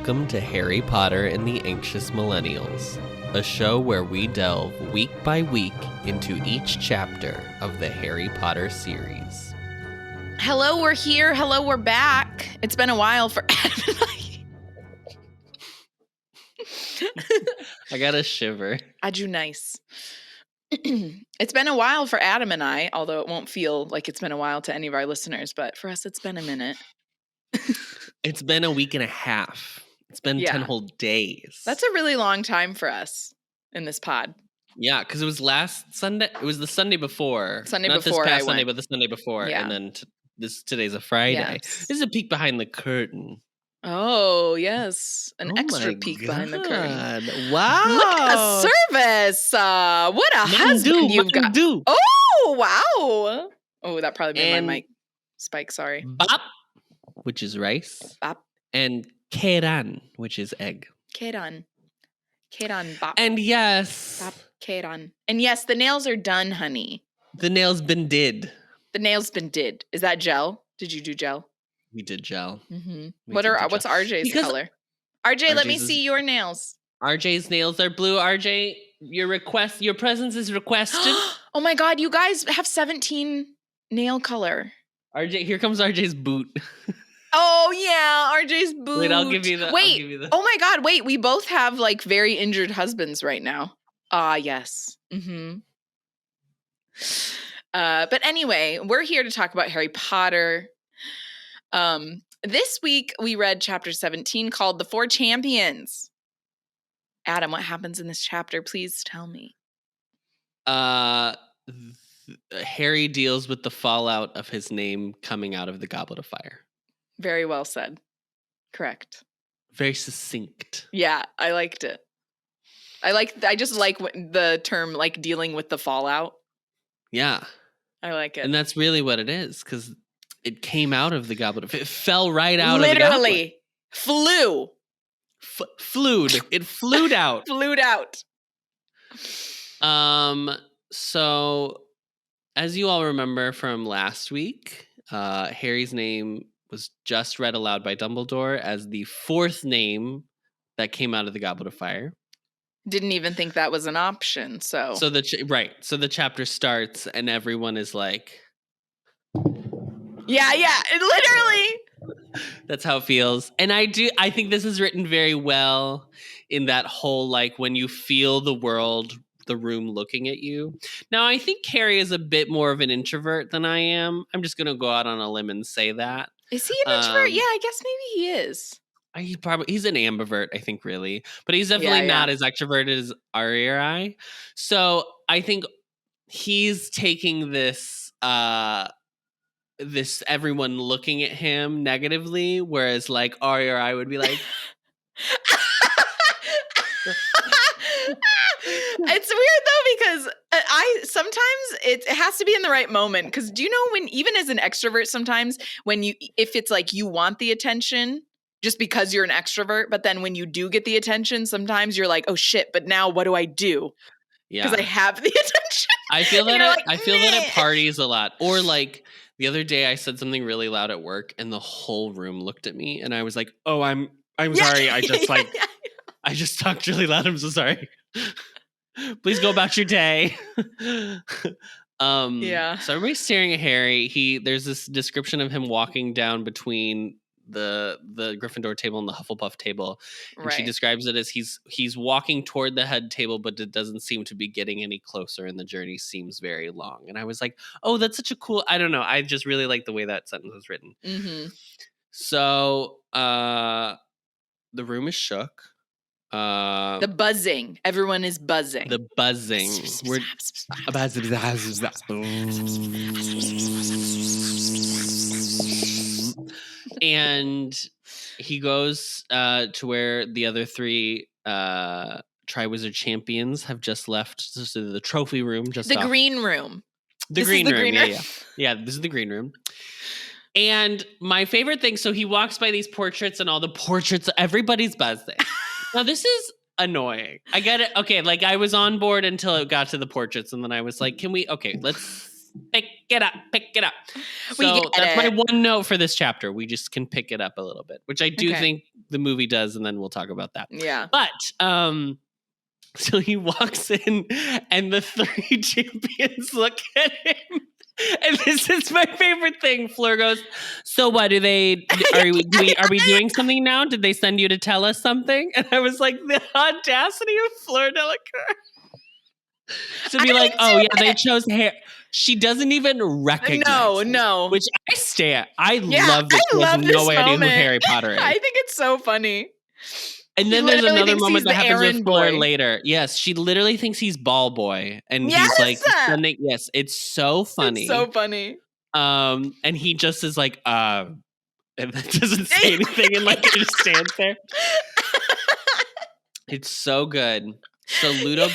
Welcome to Harry Potter and the Anxious Millennials, a show where we delve week by week into each chapter of the Harry Potter series. Hello, we're here. Hello, we're back. It's been a while for Adam and I. I got a shiver. I do nice. It's been a while for Adam and I, although it won't feel like it's been a while to any of our listeners, but for us, it's been a minute. It's been a week and a half. It's been 10 whole days. That's a really long time for us in this pod. Yeah, because it was last Sunday. It was the Sunday before. Not this before past I Sunday, went. but the Sunday before. Yeah. And then today's a Friday. Yes. This is a peek behind the curtain. Oh, yes. An extra peek behind the curtain. Wow. Look at the service. What a husband you've got. Oh, wow. Oh, that probably made my mic spike. Sorry. Bop, which is rice. Bop. And keran, which is egg. Keran. Keran bop. And yes. Bop keran. And yes, the nails are done, honey. The nails been did. The nails been did. Is that gel? Did you do gel? We did gel. Mm-hmm. What's RJ's color? RJ, let me see your nails. RJ's nails are blue. RJ, your presence is requested. Oh my God, you guys have 17 nail color. RJ, here comes RJ's boot. Oh yeah, RJ's boot. Wait, I'll give you the. Wait, oh my God, wait, we both have like very injured husbands right now. Yes. Mm-hmm. But anyway, we're here to talk about Harry Potter. This week we read chapter 17 called The Four Champions. Adam, what happens in this chapter? Please tell me. Harry deals with the fallout of his name coming out of the Goblet of Fire. Very well said. Correct. Very succinct. Yeah, I liked it. I just like the term like dealing with the fallout. Yeah. I like it. And that's really what it is, because it came out of the Goblet of Fire. It fell right out of the goblet. Literally. Flew. Flewed. It flewed out. Flewed out. So, as you all remember from last week, Harry's name was just read aloud by Dumbledore as the fourth name that came out of the Goblet of Fire. Didn't even think that was an option. So the chapter starts and everyone is like, yeah, literally. That's how it feels. And I think this is written very well in that whole, like, when you feel the world, the room looking at you. Now, I think Harry is a bit more of an introvert than I am. I'm just going to go out on a limb and say that. Is he an introvert? Yeah, I guess maybe he is. He's an ambivert, I think, really. But he's definitely not as extroverted as Arri or I. So I think he's taking this everyone looking at him negatively, whereas like Arri or I would be like, it's weird though, because sometimes it has to be in the right moment. Because do you know, when even as an extrovert, sometimes if it's like you want the attention just because you're an extrovert, but then when you do get the attention, sometimes you're like, oh shit, but now what do I do? Yeah, because I have the attention. I feel that that at parties a lot. Or like the other day I said something really loud at work and the whole room looked at me and I was like, oh, I'm sorry. I just talked really loud. I'm so sorry. Please go about your day. So everybody's staring at Harry. There's this description of him walking down between the Gryffindor table and the Hufflepuff table, and she describes it as he's walking toward the head table, but it doesn't seem to be getting any closer, and the journey seems very long. And I was like, oh, that's such a cool, I don't know, I just really like the way that sentence was written. Mm-hmm. So the room is shook. The buzzing, everyone is buzzing. The buzzing. And he goes to where the other three Triwizard champions have just left. So the trophy room. Green room. The green room. Yeah, this is the green room. And my favorite thing, so he walks by these portraits and all the portraits, everybody's buzzing. Now, this is annoying. I get it. Okay, like I was on board until it got to the portraits. And then I was like, let's Pick it up. Pick it up. We So get that's my it. one note for this chapter. We just can pick it up a little bit, which I do think the movie does, and then we'll talk about that. Yeah. But so he walks in, and the three champions look at him. And this is my favorite thing. Fleur goes, "So what? Are we doing something now? Did they send you to tell us something?" And I was like, the audacity of Fleur Delacour to be like, "Oh yeah, they chose hair." She doesn't even recognize. No. Which I stand. I love that she has no idea who Harry Potter is. I think it's so funny. And then there's another moment that happens with Fleur later. Yes, she literally thinks he's Ball Boy, and he's like, yes, it's so funny. It's so funny. And he just is like, and that doesn't say anything, and like he just stands there. It's so good. So Ludo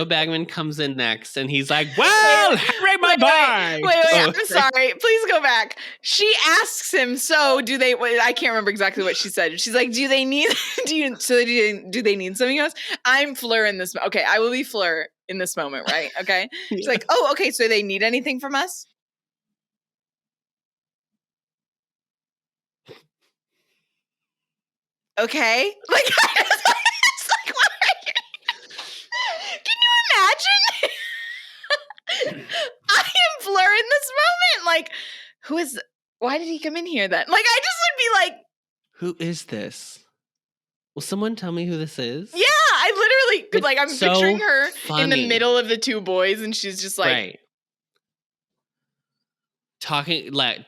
Bagman comes in next, and he's like, "Well, Harry, my boy." Wait, I'm sorry. Please go back. She asks him, "So do they?" I can't remember exactly what she said. She's like, "Do they need? Do they need something else?" I'm Fleur in this. Okay, I will be Fleur in this moment, right? Okay. She's like, "Oh, okay. So they need anything from us?" Okay. Like, it's like, what are you? Can you imagine? I am Fleur in this moment. Like, why did he come in here then? Like, I just would be like, who is this? Will someone tell me who this is? Yeah, I literally, because like, I'm so picturing her in the middle of the two boys, and she's just like,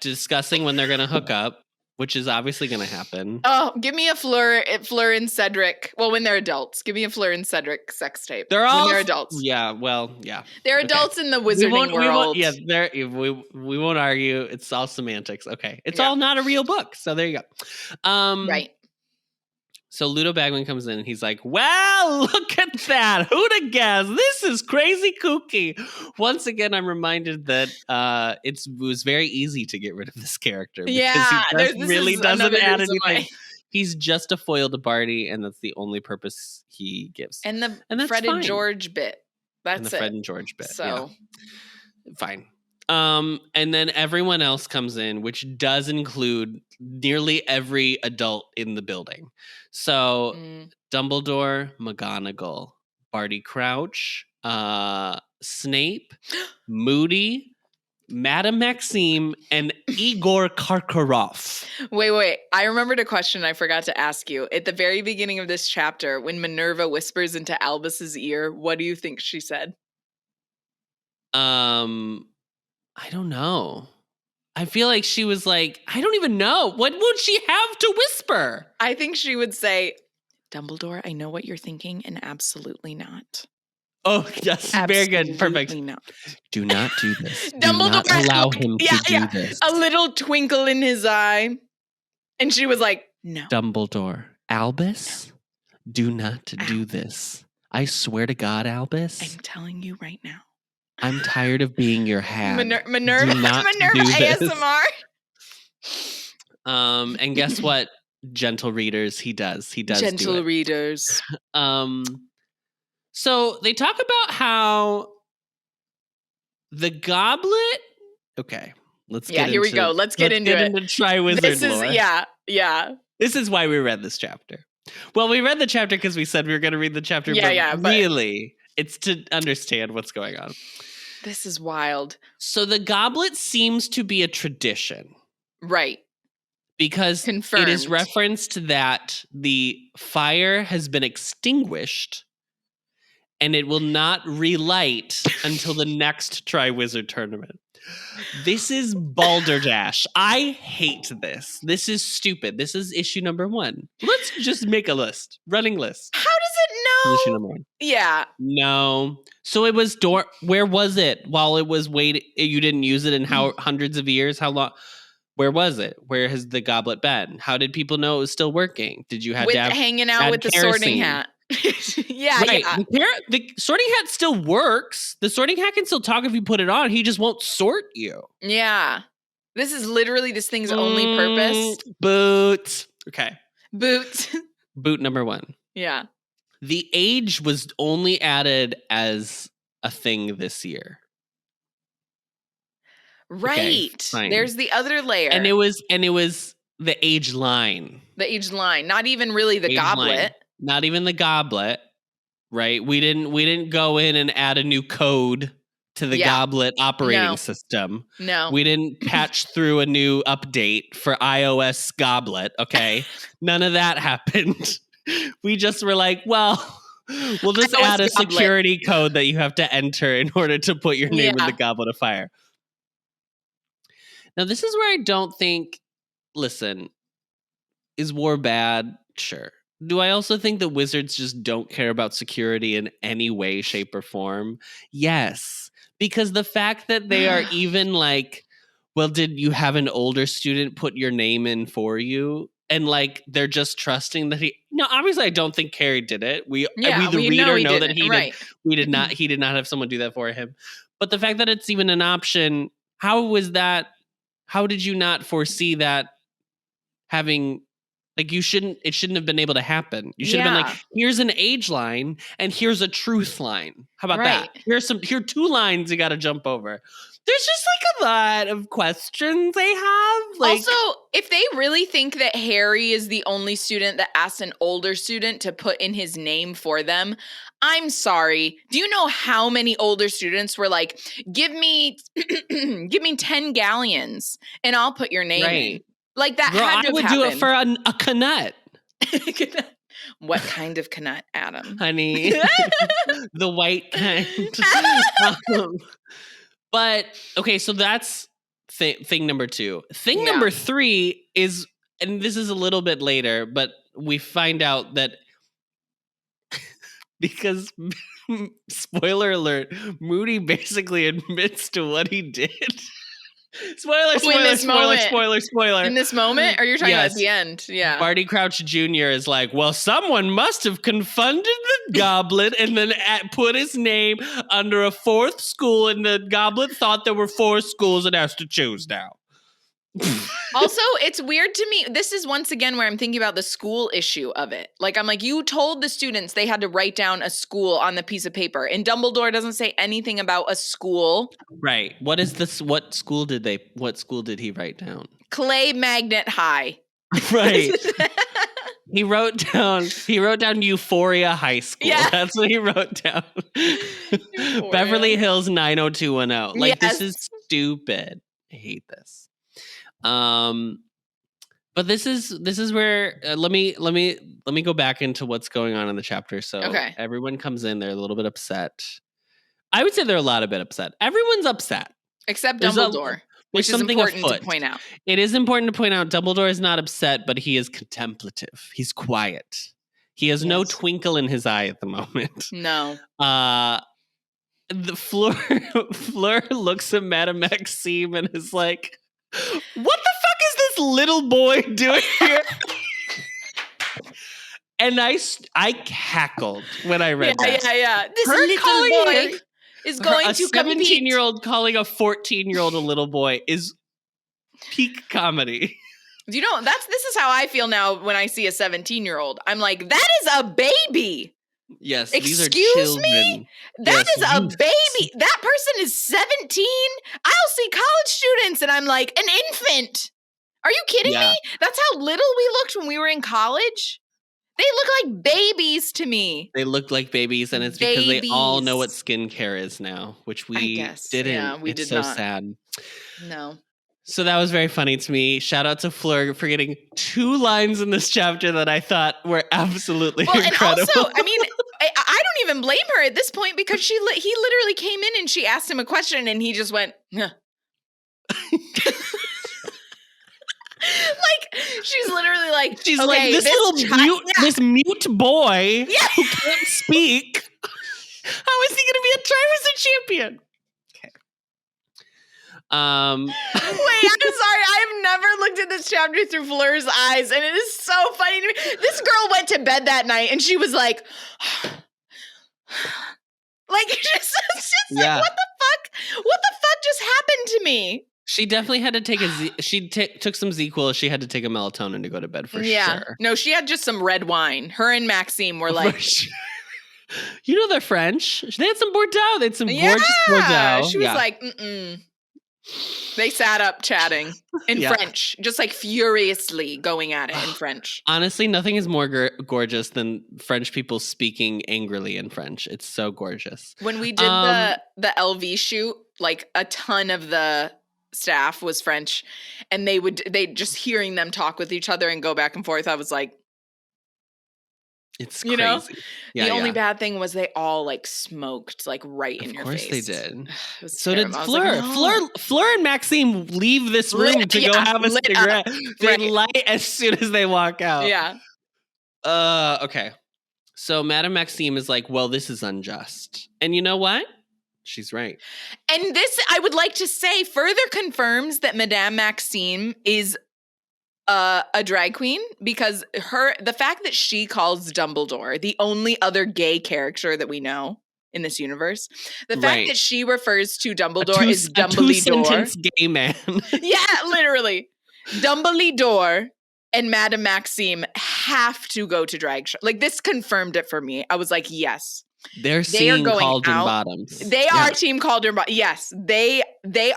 discussing when they're going to hook up, which is obviously going to happen. Oh, give me a Fleur and Cedric. Well, when they're adults. Give me a Fleur and Cedric sex tape. They're all when they're adults. Yeah, well, yeah. They're adults in the wizarding world. We won't argue. It's all semantics. Okay. It's all not a real book. So there you go. Right. So Ludo Bagman comes in and he's like, "Well, look at that. Who'd have guessed? This is crazy kooky." Once again, I'm reminded that it was very easy to get rid of this character. Yeah. Because he really doesn't add anything. He's just a foil to Barty, and that's the only purpose he gives. And the Fred and George bit. That's it. Fred and George bit. So. Yeah. Fine. And then everyone else comes in, which does include nearly every adult in the building. So Dumbledore, McGonagall, Barty Crouch, Snape, Moody, Madame Maxime, and Igor Karkaroff. Wait. I remembered a question I forgot to ask you. At the very beginning of this chapter, when Minerva whispers into Albus's ear, what do you think she said? I don't know. I feel like she was like, I don't even know. What would she have to whisper? I think she would say, "Dumbledore, I know what you're thinking, and absolutely not." Oh, yes. Very good. Perfect. Not. Do not do this. Dumbledore, do not allow him to do this. A little twinkle in his eye. And she was like, "No. Dumbledore, Albus, do not do this. I swear to God, Albus. I'm telling you right now. I'm tired of being your hag. Minerva ASMR. And guess what, gentle readers? He does. Gentle readers. So they talk about how the goblet. Okay, let's get here we go. Let's get into it. Triwizard lore. Yeah. This is why we read this chapter. Well, we read the chapter because we said we were going to read the chapter. But really, it's to understand what's going on. This is wild. So the goblet seems to be a tradition. Right. Because Confirmed. It is referenced that the fire has been extinguished and it will not relight until the next Triwizard tournament. This is balderdash. I hate this. This is stupid. This is issue number 1. Let's just make a list. Running list. How does it know? Issue number 1. Yeah. No. So it was where was it while it was waiting? You didn't use it in hundreds of years? How long? Where was it? Where has the goblet been? How did people know it was still working? Did you have to have hanging out with the sorting hat? Yeah, right. Yeah. The sorting hat still works. The sorting hat can still talk if you put it on. He just won't sort you. Yeah. This is literally this thing's only purpose. Boots. Okay. Boots. Boot number 1. Yeah. The age was only added as a thing this year. Right. Okay, there's the other layer. And it was the age line. The age line. Not even really the goblet. Line. Not even the goblet. Right? We didn't go in and add a new code to the goblet operating system. No. We didn't patch through a new update for iOS goblet, okay? None of that happened. We just were like, well, we'll just add a security code that you have to enter in order to put your name in the goblet of fire. Now, this is where I don't think, listen, is war bad? Sure. Do I also think that wizards just don't care about security in any way, shape, or form? Yes. Because the fact that they are even like, well, did you have an older student put your name in for you? And like, they're just trusting that no, obviously I don't think Carrie did it. We the reader know that he did. We did not, he did not have someone do that for him. But the fact that it's even an option, how was that? How did you not foresee that having, like, it shouldn't have been able to happen. You should have been like, here's an age line and here's a truth line. How about that? Here are 2 lines you got to jump over. There's just like a lot of questions they have. Like, also, if they really think that Harry is the only student that asked an older student to put in his name for them, I'm sorry. Do you know how many older students were like, give me 10 galleons and I'll put your name in? Like, that had to have happened. I would do it for a canut. What kind of canut, Adam? Honey. The white kind. But, okay, so that's thing number 2. Thing number 3 is, and this is a little bit later, but we find out that because, spoiler alert, Moody basically admits to what he did. Spoiler. In this moment? Or you're talking about at the end? Yeah. Barty Crouch Jr. is like, well, someone must have confounded the goblet and then put his name under a 4th school, and the goblet thought there were 4 schools it has to choose now. Also, it's weird to me. This is once again where I'm thinking about the school issue of it. Like, I'm like, you told the students they had to write down a school on the piece of paper, and Dumbledore doesn't say anything about a school. Right. What is this? What school did he write down? Clay Magnet High. Right. He wrote down Euphoria High School. Yeah. That's what he wrote down. Beverly Hills 90210. Like, this is stupid. I hate this. But this is where let me go back into what's going on in the chapter. So everyone comes in, they're a little bit upset. I would say they're a lot of bit upset. Everyone's upset except Dumbledore, which is important to point out. It is important to point out Dumbledore is not upset, but he is contemplative. He's quiet. He has no twinkle in his eye at the moment. No. The Fleur looks at Madame Maxime and is like, what the fuck is this little boy doing here? And I cackled when I read that. Yeah. This little boy is going to compete. A 17-year-old calling a 14-year-old a little boy is peak comedy. You know, this is how I feel now when I see a 17-year-old. I'm like, that is a baby. Yes, excuse these are children. Me? That is a baby. That person is 17. I'll see college students and I'm like, an infant. Are you kidding me? That's how little we looked when we were in college. They look like babies to me. They look like babies, and it's because they all know what skincare is now, which we didn't. Yeah, we did not. It's so sad. No. So that was very funny to me. Shout out to Fleur for getting 2 lines in this chapter that I thought were absolutely incredible. And also, I mean, I don't even blame her at this point because he literally came in and she asked him a question and he just went, nah. Like, she's literally like, she's like, this mute boy who can't speak. How is he going to be a Triwizard champion? Wait, I'm sorry. I've never looked at this chapter through Fleur's eyes, and it is so funny to me. This girl went to bed that night, and she was like, like, just like, what the fuck? What the fuck just happened to me? She definitely had to take she took some ZQL. She had to take a melatonin to go to bed for sure. No, she had just some red wine. Her and Maxime were like, you know, they're French. They had some Bordeaux. They had some gorgeous Bordeaux. She was like, mm-mm. They sat up chatting in French, just like furiously going at it in French. Honestly, nothing is more gorgeous than French people speaking angrily in French. It's so gorgeous. When we did the LV shoot, like a ton of the staff was French, and they just hearing them talk with each other and go back and forth. I was like, it's crazy. Know? The only bad thing was they all like smoked like right in your face. Of course they did. So terrible. Did Fleur. Like, Fleur and Maxime leave this room to go have a cigarette. They light as soon as they walk out. Yeah. Okay. So Madame Maxime is like, well, this is unjust. And you know what? She's right. And this, I would like to say, further confirms that Madame Maxime is a drag queen, because the fact that she calls Dumbledore the only other gay character that we know in this universe, the fact that she refers to Dumbledore as Dumbledore, a 2-sentence gay man. Yeah, literally. Dumbledore and Madame Maxime have to go to drag show. Like, this confirmed it for me. I was like, yes. They are going Cauldron out. Bottoms. They are Team Cauldron Bottoms. Yes, they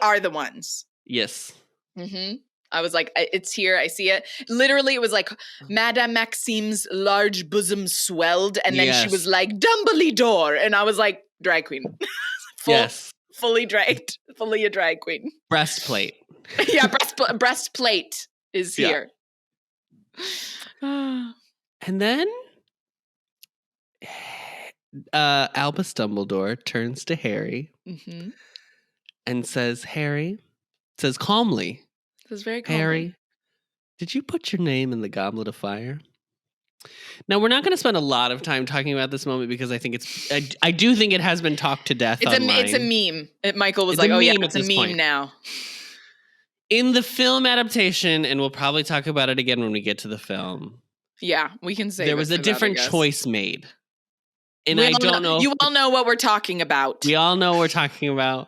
are the ones. Yes. Mm-hmm. I was like, it's here. I see it. Literally, it was like Madame Maxime's large bosom swelled, and then she was like, Dumbledore. And I was like, drag queen. Fully dragged. Fully a drag queen. Breastplate. Yeah, breastplate is here. And then Albus Dumbledore turns to Harry and says, says calmly, very calmly, Harry, did you put your name in the Goblet of Fire? Now, we're not going to spend a lot of time talking about this moment because I think I do think it has been talked to death online. It's a meme. Michael was like, oh yeah, it's a meme now. In the film adaptation, and we'll probably talk about it again when we get to the film. Yeah, we can say there was a different choice made. And I don't know. You all know what we're talking about. We all know what we're talking about.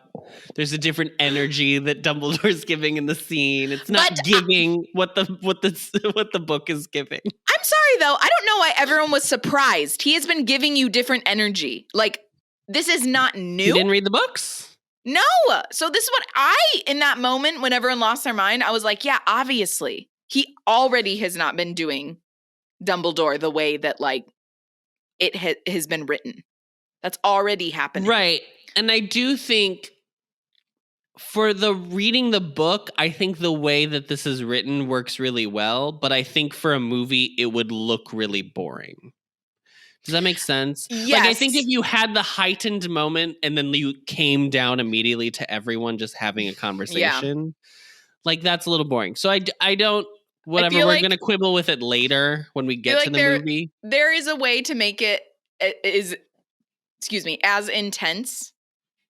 There's a different energy that Dumbledore's giving in the scene. It's not giving what the book is giving. I'm sorry though. I don't know why everyone was surprised. He has been giving you different energy. Like, this is not new. You didn't read the books? No. So this is what in that moment when everyone lost their mind, I was like, yeah, obviously. He already has not been doing Dumbledore the way that like it has been written. That's already happening. Right. And I do think for the reading the book, I think the way that this is written works really well. But I think for a movie, it would look really boring. Does that make sense? Yes. Like, I think if you had the heightened moment and then you came down immediately to everyone just having a conversation, like that's a little boring. So I don't. Whatever, we're going to quibble with it later when we get to the movie. There is a way to make it as intense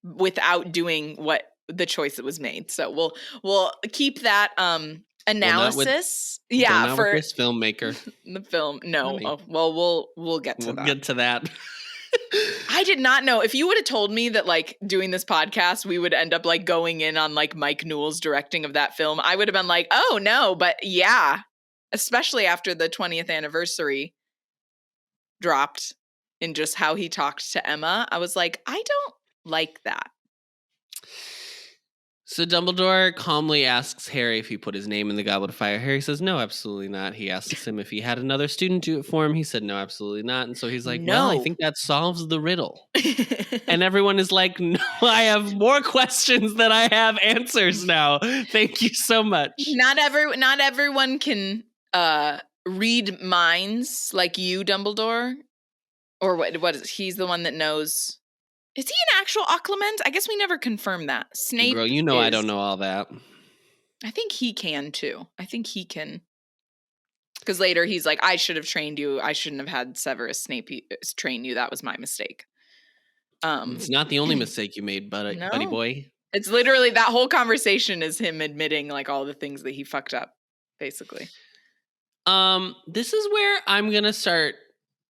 without doing what the choice that was made. So we'll keep that analysis. For this filmmaker. The film. No. We'll get to that. We'll get to that. I did not know. If you would have told me that like doing this podcast, we would end up like going in on like Mike Newell's directing of that film, I would have been like, oh no, but yeah, especially after the 20th anniversary dropped and just how he talked to Emma. I was like, I don't like that. So Dumbledore calmly asks Harry if he put his name in the Goblet of Fire. Harry says, no, absolutely not. He asks him if he had another student do it for him. He said, no, absolutely not. And so he's like, no, I think that solves the riddle. And everyone is like, no, I have more questions than I have answers now. Thank you so much. Not everyone can read minds like you, Dumbledore. Or what is he's the one that knows. Is he an actual Occlumens? I guess we never confirmed that. Snape. Girl, you know I don't know all that. I think he can too. I think he can. Because later he's like, I should have trained you. I shouldn't have had Severus Snape train you. That was my mistake. It's not the only mistake you made, buddy boy. It's literally that whole conversation is him admitting like all the things that he fucked up, basically. This is where I'm gonna start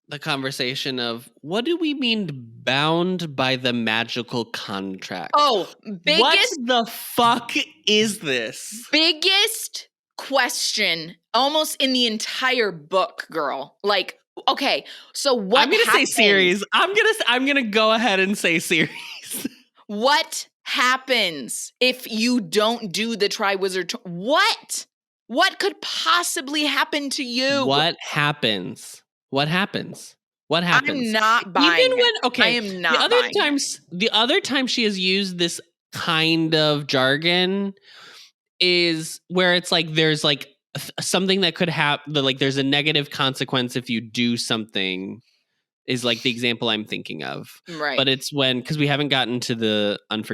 the conversation of what do we mean bound by the magical contract? Oh, what the fuck is this? Biggest question almost in the entire book, girl. Like, okay, so what I'm gonna say series. I'm gonna go ahead and say series. What happens if you don't do the Triwizard? What? What could possibly happen to you? What happens? What happens? What happens? I'm not buying Even when it. I am not buying it. The other time she has used this kind of jargon is where it's like there's like something that could happen, like there's a negative consequence if you do something, is like the example I'm thinking of. Right. But it's when, because we haven't gotten to the I'm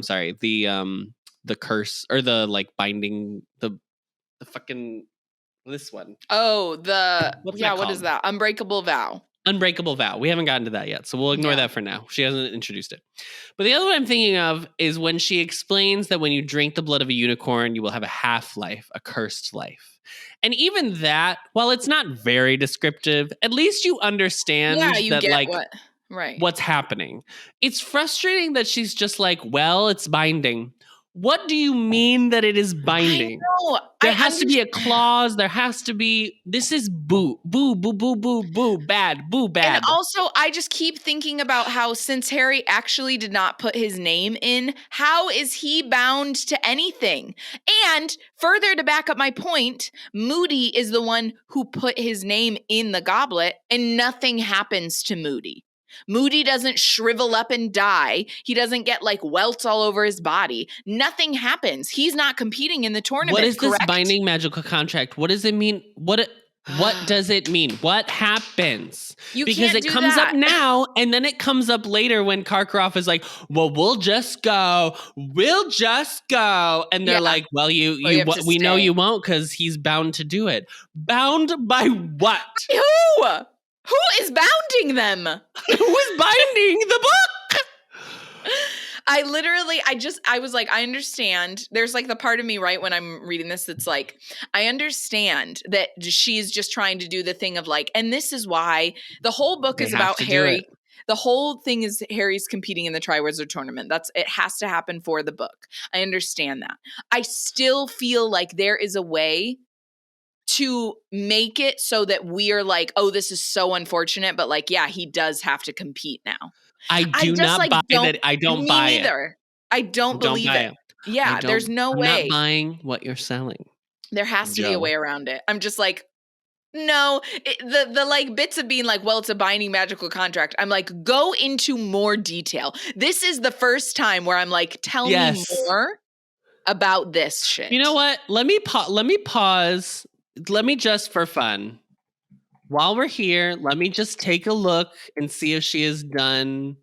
sorry, the curse or the like binding, the fucking this one. Oh, what is that? Unbreakable vow. Unbreakable vow. We haven't gotten to that yet, so we'll ignore that for now. She hasn't introduced it. But the other one I'm thinking of is when she explains that when you drink the blood of a unicorn, you will have a half-life, a cursed life. And even that, while it's not very descriptive, at least you understand that like what's happening. It's frustrating that she's just like, well, it's binding. What do you mean that it is binding? There has to be a clause. There has to be, this is boo, boo, boo, boo, boo, boo, bad, boo, bad. And also, I just keep thinking about how since Harry actually did not put his name in, how is he bound to anything? And further to back up my point, Moody is the one who put his name in the goblet and nothing happens to Moody. Moody doesn't shrivel up and die. He doesn't get like welts all over his body. Nothing happens. He's not competing in the tournament. What is this binding magical contract? What does it mean? What does it mean? What happens? Because it comes up now and then it comes up later when Karkaroff is like, well, we'll just go. And they're like, well, we know you won't because he's bound to do it. Bound by what? Who? Who is bounding them? Who is binding the book? I was like, I understand. There's like the part of me, right, when I'm reading this, that's like, I understand that she's just trying to do the thing of like, and this is why the whole book is about Harry. The whole thing is Harry's competing in the Triwizard Tournament. It has to happen for the book. I understand that. I still feel like there is a way to make it so that we are like, oh, this is so unfortunate, but like, yeah, he does have to compete now. I don't buy that. I don't buy it. I don't believe it. Yeah, there's no way. I'm not buying what you're selling. There has to be a way around it. I'm just like, no, the like bits of being like, well, it's a binding magical contract. I'm like, go into more detail. This is the first time where I'm like, tell me more about this shit. You know what? Let me pause. Let me just, for fun, while we're here, let me just take a look and see if she has done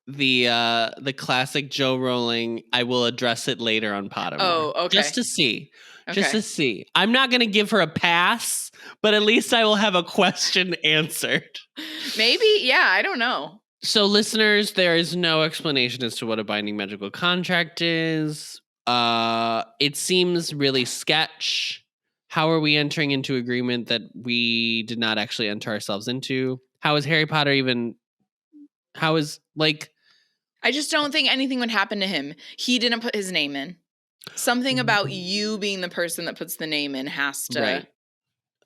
the classic Joe Rowling. I will address it later on Pottermore. Oh, okay. Just to see. Okay. Just to see. I'm not going to give her a pass, but at least I will have a question answered. Maybe, yeah, I don't know. So listeners, there is no explanation as to what a binding magical contract is. It seems really sketch. How are we entering into agreement that we did not actually enter ourselves into? How is Harry Potter even... How is, like... I just don't think anything would happen to him. He didn't put his name in. Something about you being the person that puts the name in has to... Right.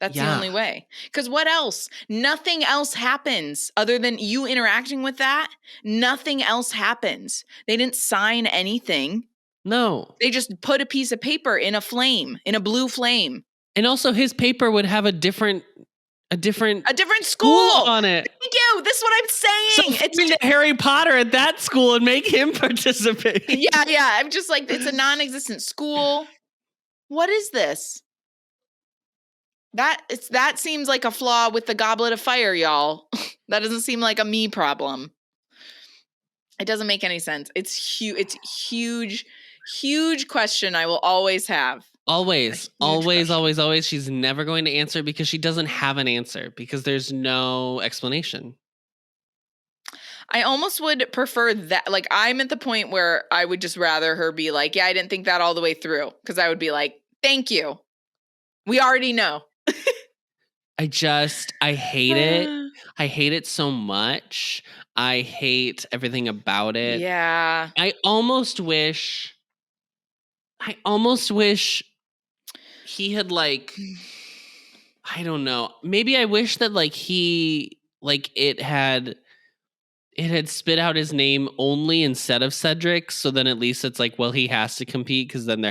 That's the only way. Because what else? Nothing else happens other than you interacting with that. Nothing else happens. They didn't sign anything. No. They just put a piece of paper in a flame, in a blue flame. And also his paper would have a different school on it. Thank you. This is what I'm saying. So it's Harry Potter at that school and make him participate. Yeah. I'm just like, it's a non-existent school. What is this? That seems like a flaw with the Goblet of Fire, y'all. That doesn't seem like a me problem. It doesn't make any sense. It's huge. It's huge question I will always have. Always. She's never going to answer because she doesn't have an answer because there's no explanation. I almost would prefer that. Like, I'm at the point where I would just rather her be like, yeah, I didn't think that all the way through. Because I would be like, thank you. We already know. I hate it. I hate it so much. I hate everything about it. Yeah. I almost wish he had like, I don't know. Maybe I wish that like it had it had spit out his name only instead of Cedric. So then at least it's like, well, he has to compete because then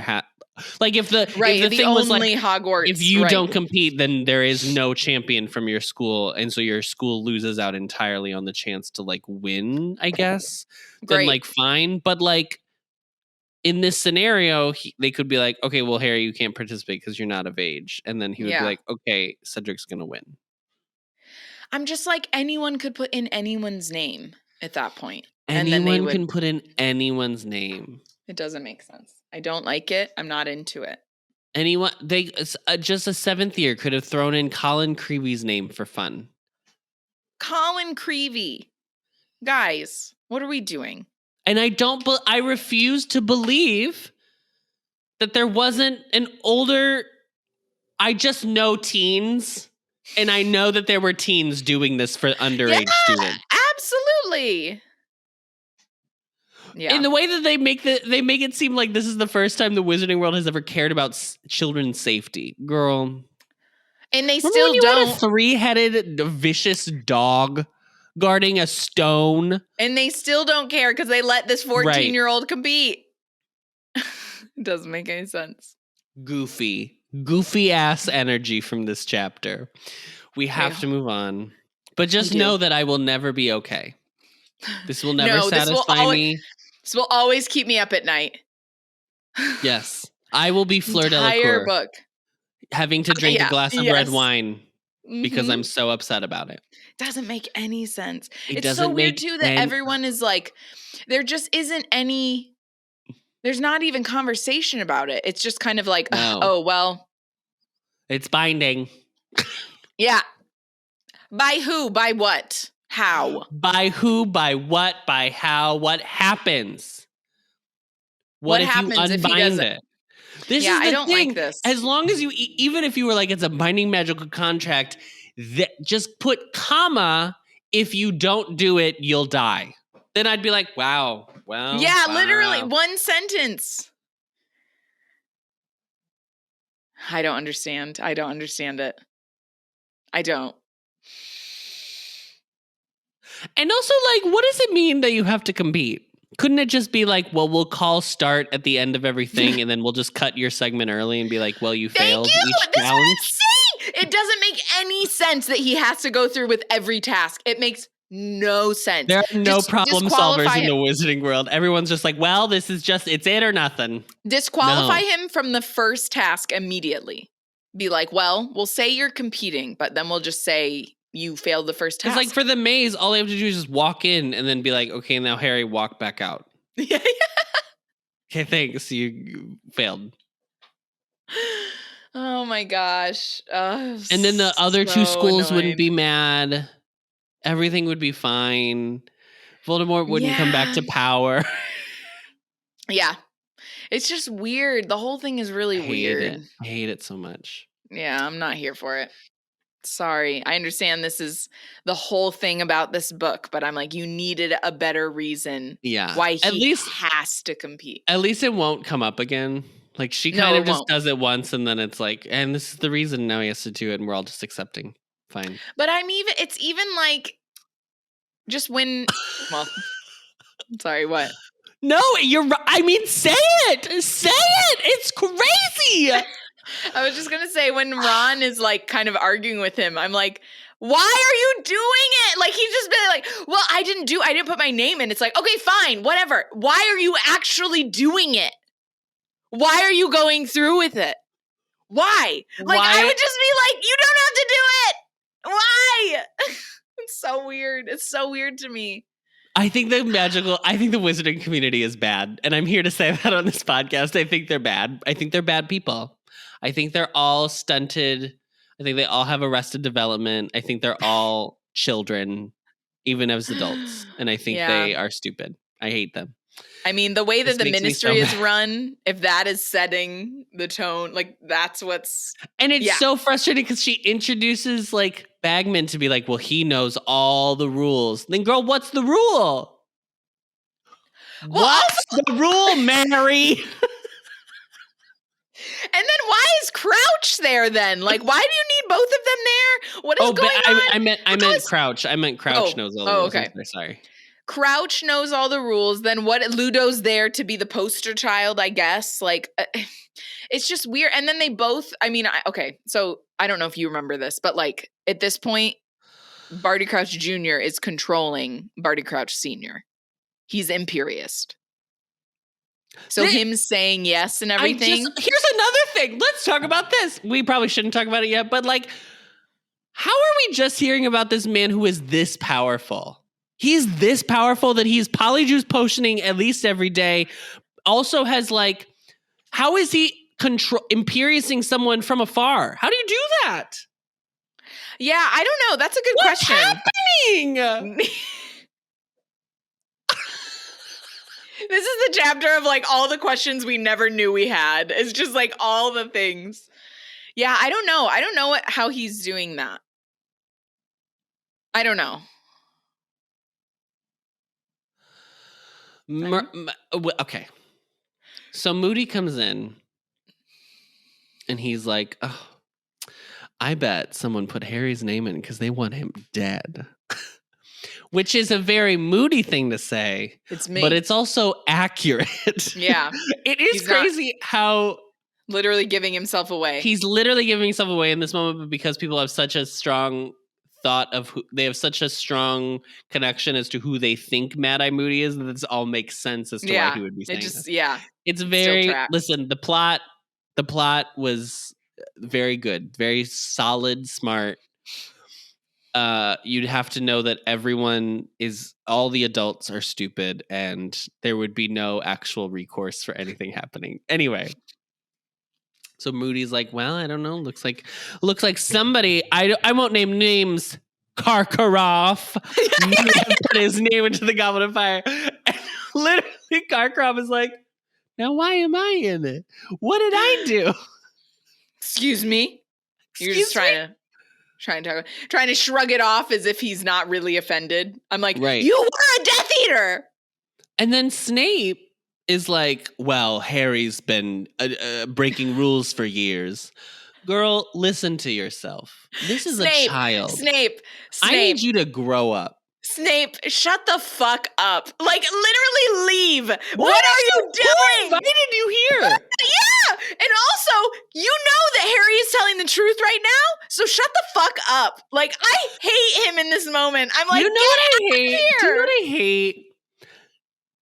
like if the thing was like Hogwarts, if you don't compete, then there is no champion from your school, and so your school loses out entirely on the chance to like win, I guess. Then like fine, but like in this scenario, they could be like, okay, well, Harry, you can't participate because you're not of age, and then he would be like, okay, Cedric's gonna win. I'm just like, anyone could put in anyone's name at that point. Anyone can put in anyone's name. It doesn't make sense. I don't like it. I'm not into it. Anyone, just a 7th year could have thrown in Colin Creevy's name for fun. Colin Creevy. Guys, what are we doing? And I refuse to believe that there wasn't an older, I just know teens. And I know that there were teens doing this for underage students. Absolutely. Yeah. In the way that they make it seem like this is the first time the Wizarding world has ever cared about children's safety. Girl. And they still don't. Had a 3-headed vicious dog guarding a stone. And they still don't care because they let this 14-year-old compete. It doesn't make any sense. Goofy ass energy from this chapter. We have to move on. But just know that I will never be okay. This will never satisfy me. This will always keep me up at night. Yes. I will be Fleur Delacour. Entire book. Having to drink a glass of red wine because I'm so upset about it. Doesn't make any sense. It's so weird too that everyone is like, there just isn't any... There's not even conversation about it. It's just kind of like, oh, well. It's binding. Yeah. By who? By what? How? By who? By what? By how? What happens? What if happens you unbind it? This is the I don't thing. like this. As long as you, even if you were like, it's a binding magical contract, that just put comma, if you don't do it, you'll die. Then I'd be like, wow. Well, yeah, literally one sentence. I don't understand. I don't understand it. I don't. And also, like, what does it mean that you have to compete? Couldn't it just be like, well, we'll call start at the end of everything and then we'll just cut your segment early and be like, well, you failed each challenge? That's what I'm saying. It doesn't make any sense that he has to go through with every task. It makes no sense. There are no problem solvers in the Wizarding world. Everyone's just like, well, this is just, it's it or nothing. Disqualify him from the first task immediately. Be like, well, we'll say you're competing, but then we'll just say you failed the first task. It's like for the maze, all they have to do is just walk in and then be like, okay, now Harry, walk back out. Yeah. Okay, thanks. You failed. Oh my gosh. And then the other two schools wouldn't be mad. Everything would be fine. Voldemort wouldn't come back to power. Yeah. It's just weird. The whole thing is really weird. I hate it so much. Yeah, I'm not here for it. Sorry. I understand this is the whole thing about this book, but I'm like, you needed a better reason why he has to compete. At least it won't come up again. Like, she kind of just does it once, and then it's like, and this is the reason now he has to do it, and we're all just accepting. Fine. But it's even like, just when, well, sorry, what? No, you're right. I mean, say it. Say it. It's crazy. I was just going to say, when Ron is like kind of arguing with him, I'm like, why are you doing it? Like, he's just been like, well, I didn't put my name in. It's like, okay, fine, whatever. Why are you actually doing it? Why are you going through with it? Why? Like, I would just be like, you don't have to do it. Why? It's so weird. It's so weird to me. I think the Wizarding community is bad. And I'm here to say that on this podcast. I think they're bad. I think they're bad people. I think they're all stunted. I think they all have arrested development. I think they're all children, even as adults. And I think they are stupid. I hate them. I mean, the way that the ministry is run, if that is setting the tone, like, that's what's... And it's so frustrating because she introduces, like, Bagman to be like, well, he knows all the rules. Then, girl, what's the rule? What's the rule, Mary? And then why is Crouch there then? Like, why do you need both of them there? What is going on? I meant Crouch. I meant Crouch knows all the rules. Okay. Sorry. Crouch knows all the rules. Then what? Ludo's there to be the poster child, I guess. Like, it's just weird. And then they both, I mean, okay, so I don't know if you remember this, but like at this point, Barty Crouch Jr. is controlling Barty Crouch Sr. He's imperious. So him saying yes and everything. Here's another thing. Let's talk about this. We probably shouldn't talk about it yet, but like, how are we just hearing about this man who is this powerful? He's this powerful that he's polyjuice potioning at least every day. Also has like, how is he imperiousing someone from afar? How do you do that? Yeah, I don't know. That's a good question. What's happening? This is the chapter of like all the questions we never knew we had. It's just like all the things. Yeah, I don't know. I don't know how he's doing that. I don't know. Okay. So Moody comes in and he's like, oh, I bet someone put Harry's name in because they want him dead. Which is a very Moody thing to say. It's me. But it's also accurate. Yeah. It is crazy how... Literally giving himself away. He's literally giving himself away in this moment, but because people have such a strong thought of who... They have such a strong connection as to who they think Mad-Eye Moody is, that this all makes sense as to why he would be saying this. Yeah. It's very... Listen, the plot was very good. Very solid, smart. You'd have to know that all the adults are stupid and there would be no actual recourse for anything happening. Anyway. So Moody's like, well, I don't know. Looks like somebody, I won't name names, Karkaroff, put his name into the Goblet of Fire. And literally Karkaroff is like, now why am I in it? What did I do? Excuse me? You're just trying to shrug it off as if he's not really offended. I'm like, right. You were a Death Eater! And then Snape is like, well, Harry's been breaking rules for years. Girl, listen to yourself. This is a child. Snape. I need you to grow up. Snape, shut the fuck up. Like, literally leave. What are you doing? Who invited you here? Yeah. And also, you know that Harry is telling the truth right now, so shut the fuck up. Like, I hate him in this moment. I'm like, you know what I hate? Do you know what I hate?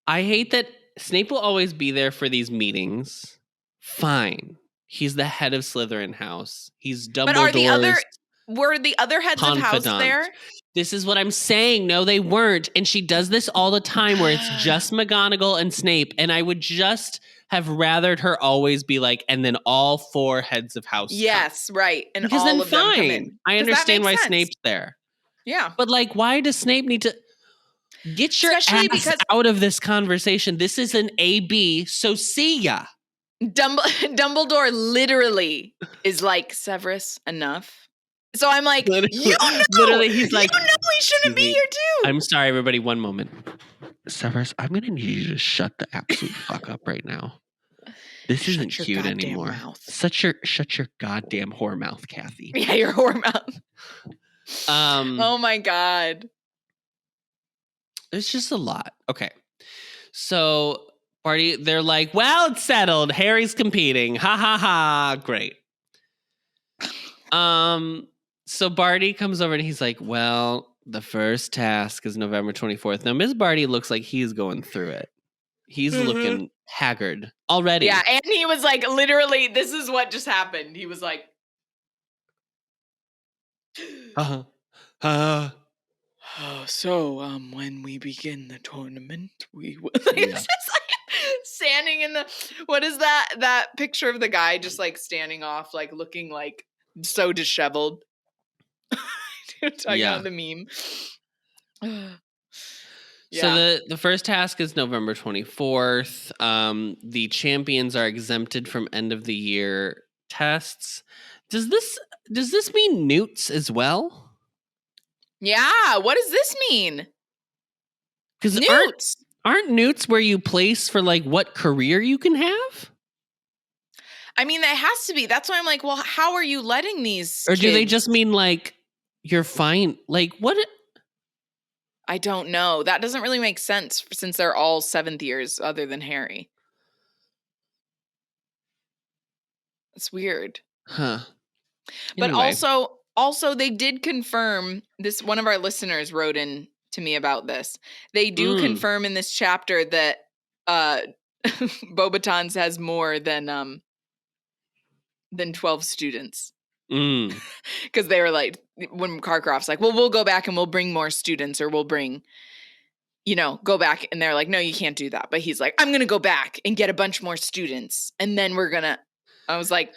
I hate that Snape will always be there for these meetings. Fine. He's the head of Slytherin House. He's Dumbledore's were the other heads of house there? This is what I'm saying. No, they weren't. And she does this all the time where it's just McGonagall and Snape. And I would just have rathered her always be like, and then all four heads of house. Yes, come. Right. And because all then of them come in. I understand why Snape's there. Yeah. But like, why does Snape need to get your ass out of this conversation? This is an AB, so see ya. Dumbledore literally is like, Severus, enough. So I'm like, literally, he's like, you know he shouldn't be here too. I'm sorry, everybody. One moment. Severus, I'm going to need you to shut the absolute fuck up right now. This isn't cute anymore. Mouth. Shut your goddamn whore mouth, Kathy. Yeah, your whore mouth. Oh my God. It's just a lot. Okay. So Barty, they're like, well, it's settled. Harry's competing. Ha ha ha. Great. So Barty comes over and he's like, well, the first task is November 24th. Now, Ms. Barty looks like he's going through it. He's looking haggard already. Yeah, and he was like, literally, this is what just happened. He was like, so, when we begin the tournament, we will. It's just like standing in the, what is that picture of the guy just like standing off, like looking like so disheveled. Talking about the meme. So the first task is November 24th. The champions are exempted from end of the year tests. Does this mean newts as well? Yeah, what does this mean? Because aren't newts where you place for like what career you can have? I mean, that has to be. That's why I'm like, well, how are you letting these? Or do they just mean like you're fine? Like what? I don't know. That doesn't really make sense since they're all 7th years other than Harry. It's weird. Huh. But Anyway. also they did confirm this. One of our listeners wrote in to me about this. They do confirm in this chapter that Beauxbatons has more than 12 students. Because they were like, when Karkaroff's like, well, we'll go back and we'll bring more students, or we'll bring, go back. And they're like, no, you can't do that. But he's like, I'm going to go back and get a bunch more students. And then we're going to, I was like,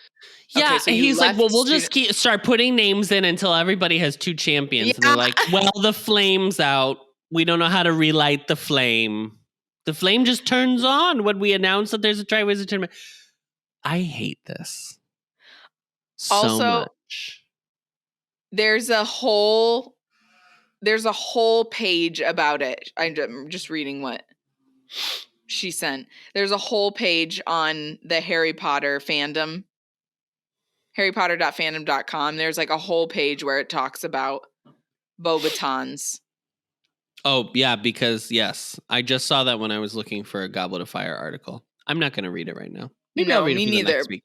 yeah. Okay, so he's like, well, we'll just start putting names in until everybody has 2 champions. Yeah. And they're like, well, the flame's out. We don't know how to relight the flame. The flame just turns on when we announce that there's a Triwizard tournament. I hate this. So much. There's a whole page about it. I'm just reading what she sent. There's a whole page on the Harry Potter fandom, harrypotter.fandom.com. There's like a whole page where it talks about Beauxbatons. Oh, yeah, because yes, I just saw that when I was looking for a Goblet of Fire article. I'm not going to read it right now. Maybe I'll read it for the next week.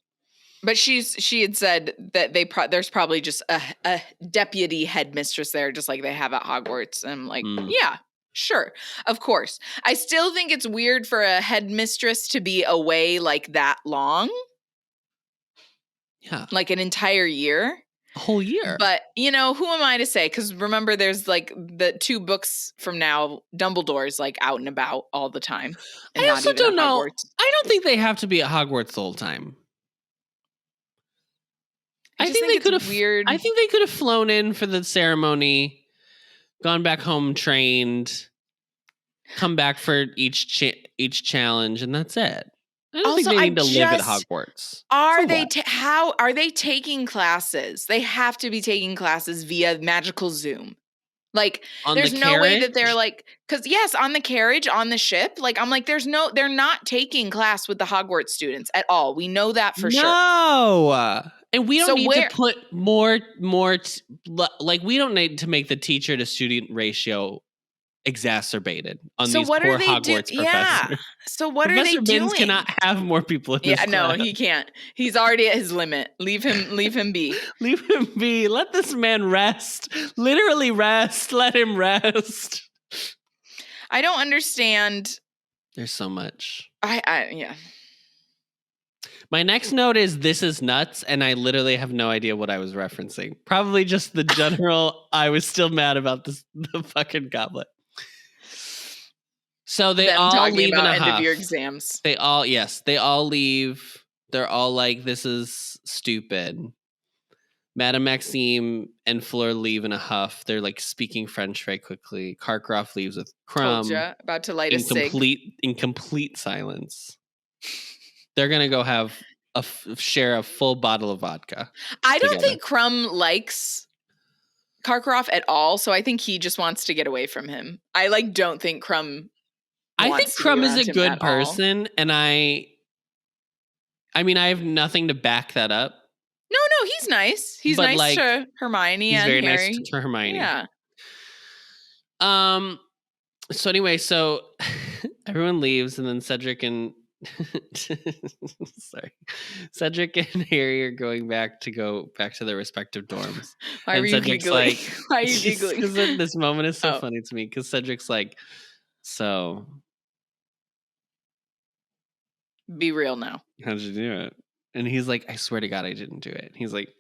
But she had said that there's probably just a deputy headmistress there, just like they have at Hogwarts. And I'm like, yeah, sure, of course. I still think it's weird for a headmistress to be away like that long. Yeah, like an entire year. A whole year. But, who am I to say? Because remember, there's like the 2 books from now, Dumbledore's like out and about all the time. And I also don't know. I don't think they have to be at Hogwarts the whole time. I think they could have. Weird. I think they could have flown in for the ceremony, gone back home, trained, come back for each challenge, and that's it. I don't think they need to live at Hogwarts. Are they? How are they taking classes? They have to be taking classes via magical Zoom. Like, there's no way that they're like, because yes, on the carriage, on the ship. Like, I'm like, they're not taking class with the Hogwarts students at all. We know that for sure. No. And we don't need to put more, like, we don't need to make the teacher to student ratio exacerbated on these poor Hogwarts professors. Yeah. So what Professor are they doing? Binns cannot have more people in this class. No, he can't. He's already at his limit. Leave him be. Leave him be. Let this man rest. Literally rest. Let him rest. I don't understand. There's so much. Yeah. My next note is this is nuts, and I literally have no idea what I was referencing. Probably just the general, I was still mad about the fucking goblet. So they all leave in a huff. End of your exams. They all leave. They're all like, this is stupid. Madame Maxime and Fleur leave in a huff. They're like speaking French very quickly. Karkaroff leaves with Crumb. About to light a cig. In complete silence. They're going to go have share a full bottle of vodka. I don't think Crumb likes Karkaroff at all, so I think he just wants to get away from him. I don't think Crumb is a good person, and I mean, I have nothing to back that up. No, he's nice. He's nice to Hermione and Harry. He's very nice to Hermione. Yeah. So anyway, everyone leaves, and then Cedric and Cedric and Harry are going back to their respective dorms. Why are you giggling? Why are you giggling? Because this moment is so funny to me. Because Cedric's like, so be real now. How'd you do it? And he's like, I swear to God, I didn't do it. He's like,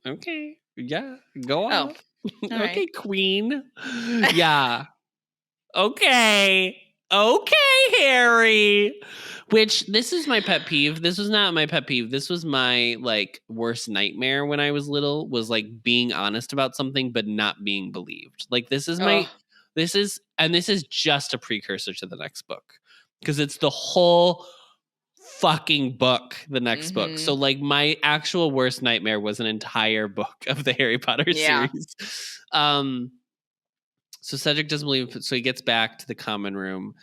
okay, yeah, go on. Okay, right. Queen. Yeah. Okay, Harry. Which, this is my pet peeve. This was not my pet peeve. This was my worst nightmare when I was little, was being honest about something but not being believed. This is just a precursor to the next book, because it's the whole fucking book, the next book. So my actual worst nightmare was an entire book of the Harry Potter series. So Cedric doesn't believe, so he gets back to the common room.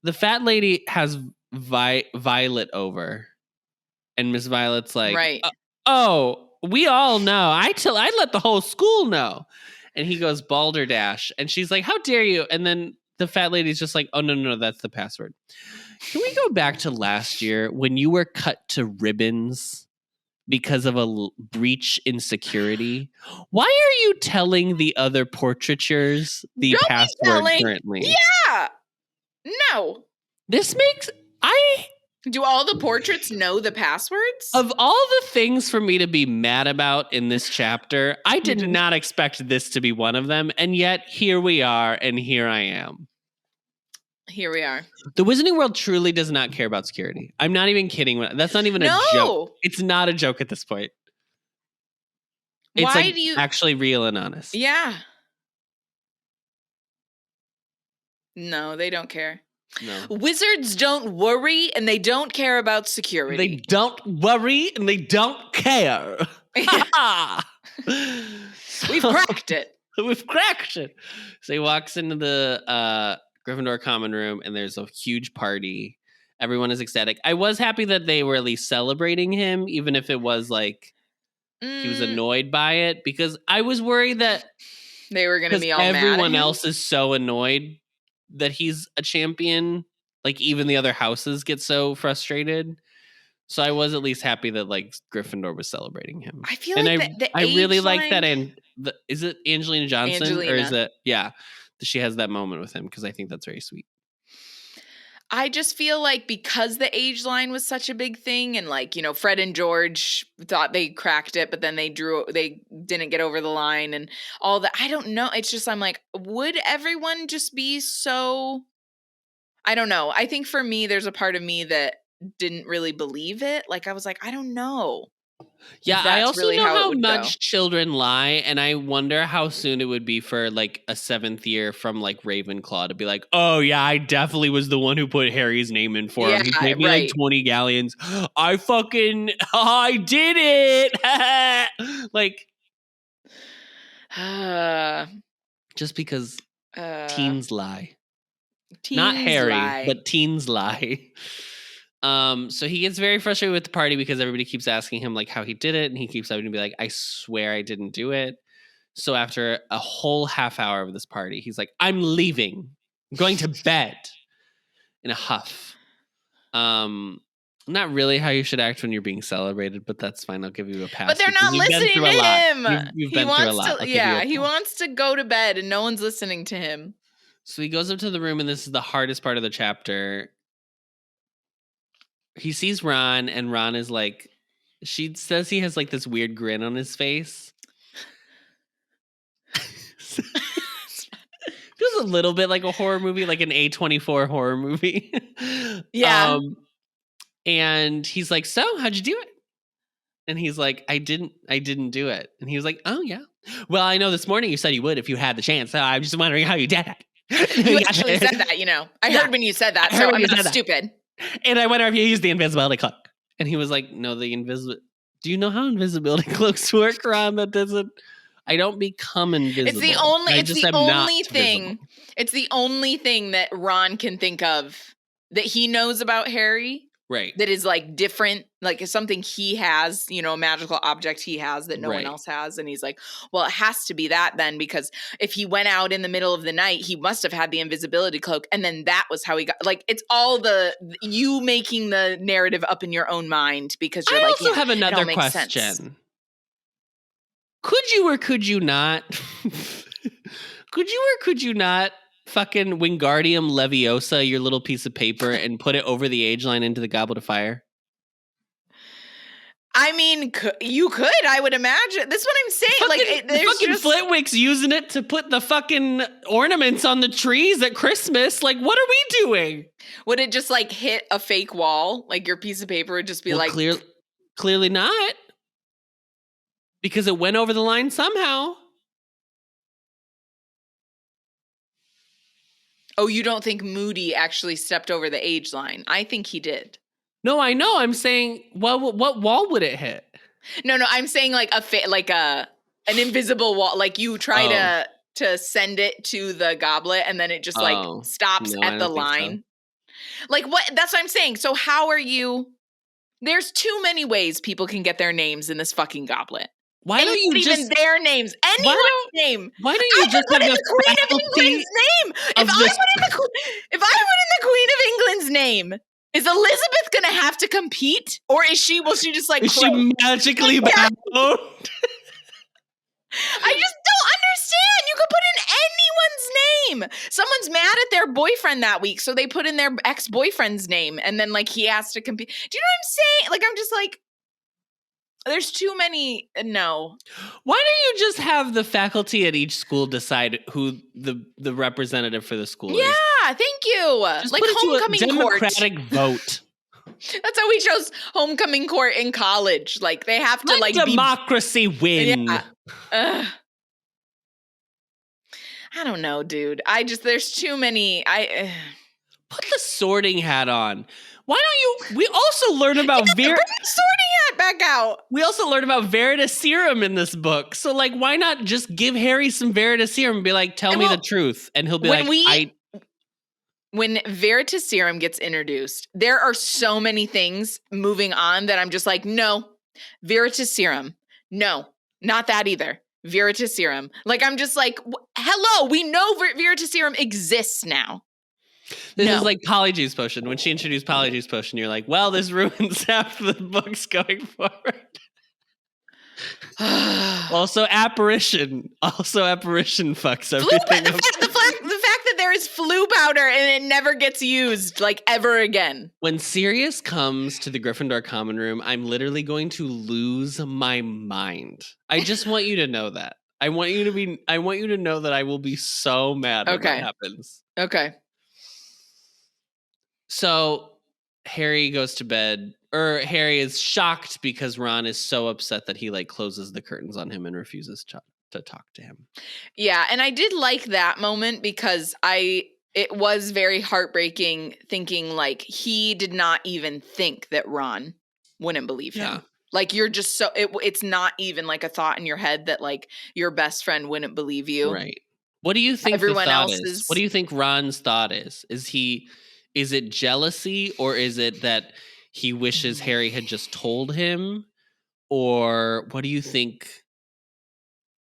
The fat lady has Violet over, and Miss Violet's like, right. Oh, we all know. I let the whole school know. And he goes, Balderdash. And she's like, how dare you? And then the fat lady's just like, oh, no, that's the password. Can we go back to last year when you were cut to ribbons because of a breach in security? Why are you telling the other portraitures the password currently? Yeah. No. This makes... Do all the portraits know the passwords? Of all the things for me to be mad about in this chapter, I did not expect this to be one of them. And yet here we are, and here I am. Here we are. The Wizarding World truly does not care about security. I'm not even kidding. That's not even a joke. It's not a joke at this point. It's actually real and honest. Yeah. No, they don't care. No. Wizards don't worry and they don't care about security. They don't worry and they don't care. We've cracked it. We've cracked it. So he walks into the Gryffindor common room and there's a huge party. Everyone is ecstatic. I was happy that they were at least celebrating him, even if it was like he was annoyed by it, because I was worried that they were going to be all mad. Everyone else is so annoyed that he's a champion. Like even the other houses get so frustrated. So I was at least happy that like Gryffindor was celebrating him. I feel like I really like that. And is it Angelina Johnson or is it? Yeah, she has that moment with him because I think that's very sweet. I just feel like because the age line was such a big thing and like, you know, Fred and George thought they cracked it, but then they didn't get over the line and all that. I don't know. It's just, I'm like, would everyone just be so, I don't know. I think for me, there's a part of me that didn't really believe it. Like I was like, I don't know. Yeah, I also know how much children lie, and I wonder how soon it would be for like a 7th year from like Ravenclaw to be like, oh yeah, I definitely was the one who put Harry's name in for him. He paid me like 20 galleons. I did it. Like, just because teens lie. Not Harry, but teens lie. So he gets very frustrated with the party because everybody keeps asking him like how he did it, and he keeps having to be like, I swear I didn't do it. So after a whole half hour of this party, he's like, I'm leaving. I'm going to bed in a huff. Not really how you should act when you're being celebrated, but that's fine. I'll give you a pass. But they're not listening to him. You've been through a lot. He wants to go to bed and no one's listening to him. So he goes up to the room, and this is the hardest part of the chapter. He sees Ron, and Ron is like, she says he has like this weird grin on his face. Feels a little bit like a horror movie, like an A24 horror movie. Yeah. And he's like, so how'd you do it? And he's like, I didn't do it. And he was like, oh yeah. Well, I know this morning you said you would if you had the chance. So I'm just wondering how you did it. You actually said that, you know. I heard when you said that, so I'm not stupid. And I wonder if you used the invisibility cloak. And he was like, no, the invisible. Do you know how invisibility cloaks work, Ron? That doesn't. I don't become invisible. It's the only thing. It's the only thing that Ron can think of that he knows about Harry. Right. That is like different, like something he has, you know, a magical object he has that no one else has. And he's like, well, it has to be that then, because if he went out in the middle of the night, he must have had the invisibility cloak. And then that was how he got, like, it's all you making the narrative up in your own mind because you're I like, also have another question. Sense. Could you or could you not? Could you not fucking Wingardium Leviosa your little piece of paper and put it over the age line into the Goblet of Fire? I mean, you could, I would imagine. That's what I'm saying. There's fucking Flitwick's using it to put the fucking ornaments on the trees at Christmas. Like, what are we doing? Would it just like hit a fake wall? Like your piece of paper would just be clearly not. Because it went over the line somehow. Oh, you don't think Moody actually stepped over the age line? I think he did. No, I know. I'm saying, what wall would it hit? No, I'm saying like an invisible wall. Like you try to send it to the goblet, and then it just stops at the line. So. Like what? That's what I'm saying. So how are you? There's too many ways people can get their names in this fucking goblet. Why don't you even just their names? Anyone's name. Why don't you just put have in the Queen of England's name? If I put in the Queen of England's name, is Elizabeth gonna have to compete, or will she just like? Is she magically bound? I just don't understand. You could put in anyone's name. Someone's mad at their boyfriend that week, so they put in their ex-boyfriend's name, and then like he has to compete. Do you know what I'm saying? Like I'm just like, there's too many. No. Why don't you just have the faculty at each school decide who the representative for the school is? Yeah, thank you. Just like put it homecoming to a court. democratic vote. That's how we chose homecoming court in college. Like they have to Let democracy win. Yeah. I don't know, dude. There's too many. Put the sorting hat on. Why don't you? We also learn about bring the sorting hat back out. We also learn about Veritaserum in this book. So, like, why not just give Harry some Veritaserum and be like, tell me the truth? And he'll be when Veritaserum gets introduced, there are so many things moving on that I'm just like, no, Veritaserum. No, not that either. Veritaserum. Like, I'm just like, hello, we know Veritaserum exists now. This is like Polyjuice Potion. When she introduced Polyjuice Potion, you're like, well, this ruins half the books going forward. Also, Apparition fucks everything up. The fact that there is flu powder and it never gets used, like, ever again. When Sirius comes to the Gryffindor common room, I'm literally going to lose my mind. I just want you to know that. I want you to know that I will be so mad when that happens. Okay. So Harry goes to bed, or Harry is shocked because Ron is so upset that he like closes the curtains on him and refuses to talk to him. Yeah, and I did like that moment because it was very heartbreaking thinking like he did not even think that Ron wouldn't believe him. Yeah. Like you're just so it's not even like a thought in your head that like your best friend wouldn't believe you. Right. What do you think everyone the thought else is? What do you think Ron's thought is? Is it jealousy, or is it that he wishes Harry had just told him? Or what do you think?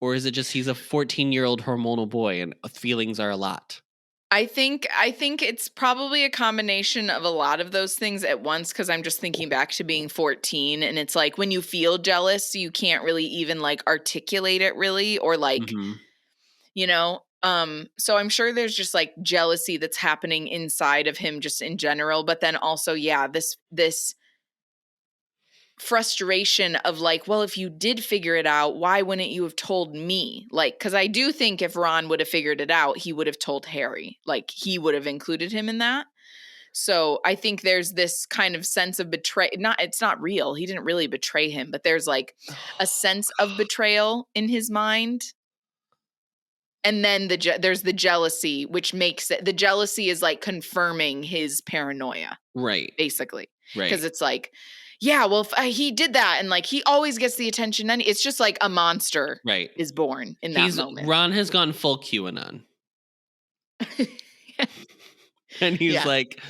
Or is it just he's a 14-year-old hormonal boy and feelings are a lot? I think it's probably a combination of a lot of those things at once, because I'm just thinking back to being 14, and it's like when you feel jealous, you can't really even like articulate it really, or like, you know, so I'm sure there's just like jealousy that's happening inside of him just in general, but then also, yeah, this frustration of like, well, if you did figure it out, why wouldn't you have told me? Like, because I do think if Ron would have figured it out, he would have told Harry. Like, he would have included him in that. So I think there's this kind of sense of it's not real. He didn't really betray him, but there's like a sense of betrayal in his mind. And then there's the jealousy, which makes it, the jealousy is like confirming his paranoia. Right. Basically. Right. Because it's like, yeah, well, if he did that and like he always gets the attention, then it's just like a monster is born in that moment. Ron has gone full QAnon. And he's like,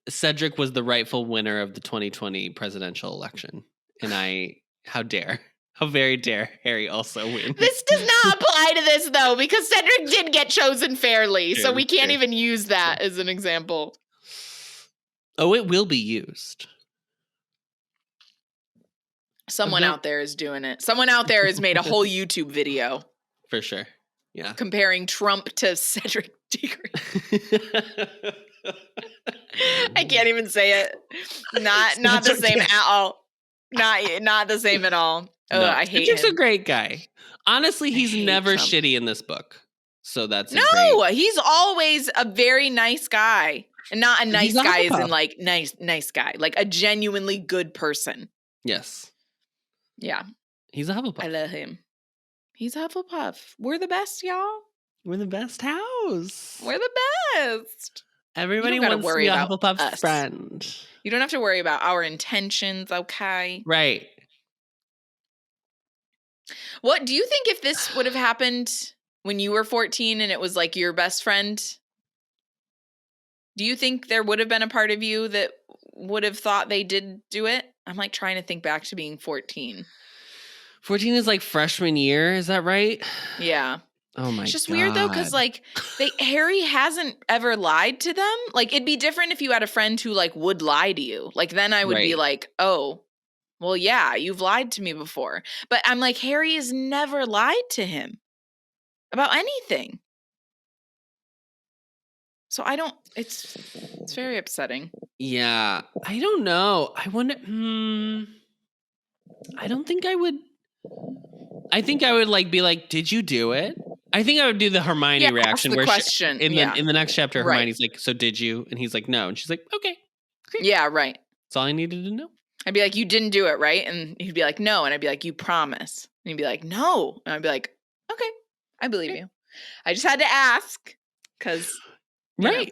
Cedric was the rightful winner of the 2020 presidential election. And how very dare Harry also win. This does not apply to this, though, because Cedric did get chosen fairly. So we can't even use that as an example. Oh, it will be used. Someone out there is doing it. Someone out there has made a whole YouTube video. For sure. Yeah. Comparing Trump to Cedric Diggory. I can't even say it. Not the same at all. Not the same at all. Oh, no. I hate him. He's a great guy. Honestly, he's never Trump. Shitty in this book. So that's he's always a very nice guy. And not a nice guy as in like nice guy. Like a genuinely good person. Yes. Yeah. He's a Hufflepuff. I love him. He's a Hufflepuff. We're the best, y'all. We're the best house. We're the best. Everybody wants to be a Hufflepuff's friend. You don't have to worry about our intentions, okay? Right. What do you think if this would have happened when you were 14 and it was like your best friend? Do you think there would have been a part of you that would have thought they did do it? I'm like trying to think back to being 14. 14 is like freshman year. Is that right? Yeah. Oh my God. It's just weird though, because like Harry hasn't ever lied to them. Like it'd be different if you had a friend who like would lie to you. Like then I would be like, oh, well, yeah, you've lied to me before. But I'm like, Harry has never lied to him about anything. So I don't, it's very upsetting. Yeah. I don't know. I wonder, I don't think I would. I think I would like be like, did you do it? I think I would do the Hermione reaction the where question. in the next chapter, Hermione's like, so did you? And he's like, no. And she's like, okay. Great. Yeah, right. That's all I needed to know. I'd be like, you didn't do it, right? And he'd be like, no. And I'd be like, you promise. And he'd be like, no. And I'd be like, okay, I believe you. I just had to ask because, right.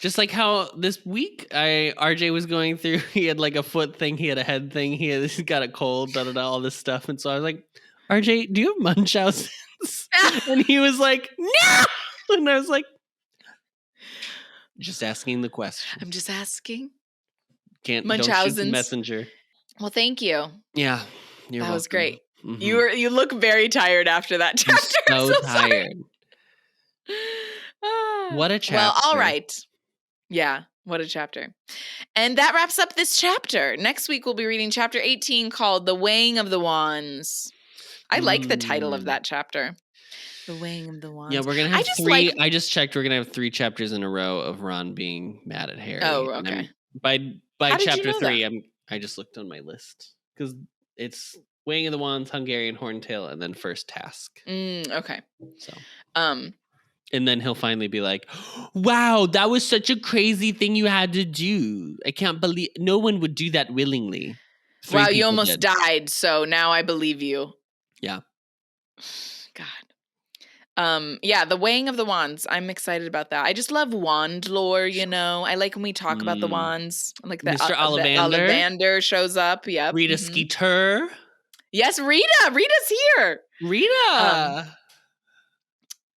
Just like how this week RJ was going through, he had like a foot thing, he had a head thing, he's got a cold, all this stuff. And so I was like, RJ, do you have Munchausen's? And he was like, no. And I was like, just asking the question. I'm just asking. Don't shoot the messenger. Well, thank you. Yeah. That welcome. Was great. Mm-hmm. You look very tired after that chapter. I'm so tired. What a chapter. Well, all right. Yeah, what a chapter. And that wraps up this chapter. Next week, we'll be reading chapter 18 called The Weighing of the Wands. I like the title of that chapter. The Weighing of the Wands. Yeah, we're going to have three. I just checked. We're going to have 3 chapters in a row of Ron being mad at Harry. Oh, okay. By chapter 3, I just looked on my list because it's Weighing of the Wands, Hungarian Horntail, and then First Task. Okay. So, and then he'll finally be like, wow, that was such a crazy thing you had to do. I can't believe no one would do that willingly. Wow, you almost died. So now I believe you. Yeah. God. Yeah, The Weighing of the Wands. I'm excited about that. I just love wand lore, you know. I like when we talk about the wands. Like that Mr. Ollivander. Ollivander shows up. Yep. Rita Skeeter. Yes, Rita. Rita's here. Rita.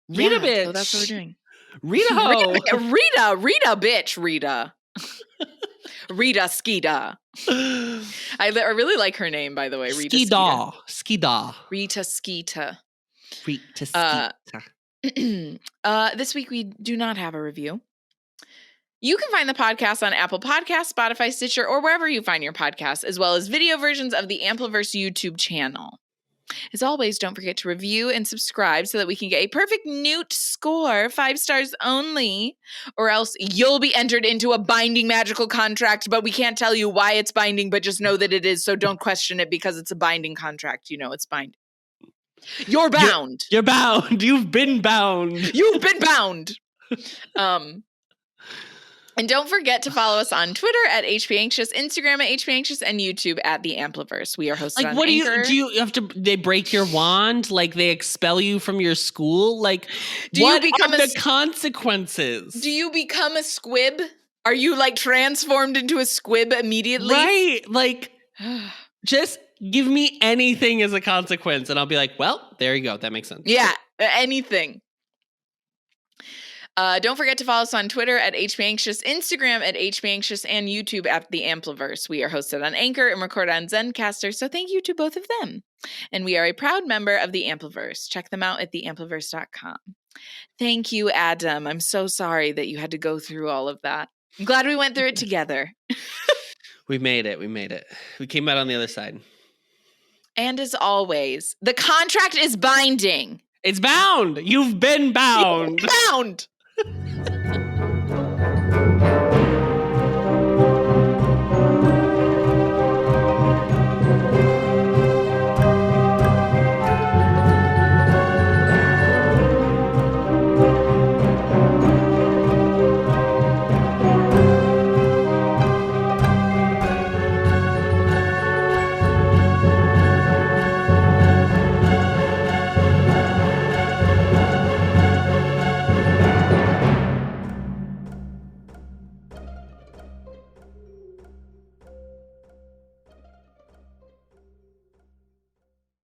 Rita, bitch. So that's what we're doing. Rita ho. Rita, bitch, Rita. Rita Skeeta. I really like her name, by the way. Rita Skeeta. Rita Skeeta. Rita Skeeta. This week we do not have a review. You can find the podcast on Apple Podcasts, Spotify, Stitcher, or wherever you find your podcasts, as well as video versions of the Ampliverse YouTube channel. As always, don't forget to review and subscribe so that we can get a perfect Newt score, 5 stars only, or else you'll be entered into a binding magical contract, but we can't tell you why it's binding, but just know that it is, so don't question it because it's a binding contract. You know it's binding. You're bound. You're bound. You've been bound. You've been bound. And don't forget to follow us on Twitter at HPAnxious, Instagram at HPAnxious, and YouTube at The Ampliverse. We are hosted on Anchor. Do you have to, they break your wand? Like they expel you from your school? Like what are the consequences? Do you become a squib? Are you like transformed into a squib immediately? Right. Like just give me anything as a consequence and I'll be like, well, there you go. That makes sense. Yeah. Anything. Don't forget to follow us on Twitter at HPAnxious, Instagram at HPAnxious, and YouTube at The Ampliverse. We are hosted on Anchor and record on Zencaster, so thank you to both of them. And we are a proud member of The Ampliverse. Check them out at theampliverse.com. Thank you, Adam. I'm so sorry that you had to go through all of that. I'm glad we went through it together. We made it. We came out on the other side. And as always, the contract is binding. It's bound. You've been bound. Bound.